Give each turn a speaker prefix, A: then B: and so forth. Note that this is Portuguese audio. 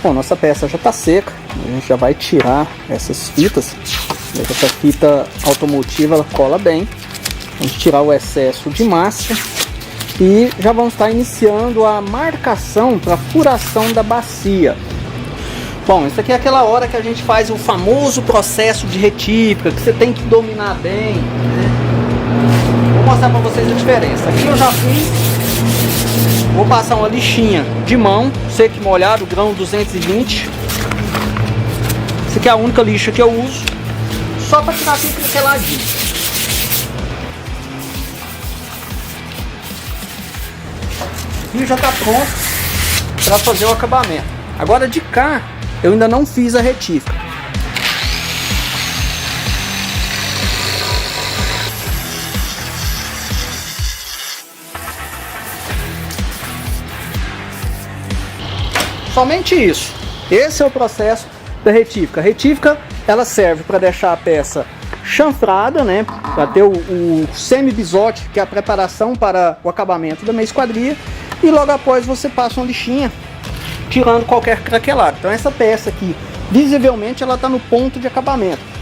A: Bom, nossa peça já está seca, a gente já vai tirar essas fitas. Essa fita automotiva ela cola bem. Vamos tirar o excesso de massa e já vamos estar iniciando a marcação para furação da bacia. Bom, isso aqui é aquela hora que a gente faz o famoso processo de retífica, que você tem que dominar bem, né? Vou mostrar para vocês a diferença. Aqui eu já fiz, vou passar uma lixinha de mão, seco e molhado, grão 220. Essa aqui é a única lixa que eu uso, só para tirar aquele craqueladinho. E já está pronto para fazer o acabamento. Agora de cá eu ainda não fiz a retífica. Somente isso. Esse é o processo da retífica. A retífica ela serve para deixar a peça chanfrada, né, para ter o semi-bisote, que é a preparação para o acabamento da minha esquadria, e logo após você passa uma lixinha tirando qualquer craquelado. Então essa peça aqui, visivelmente, ela está no ponto de acabamento.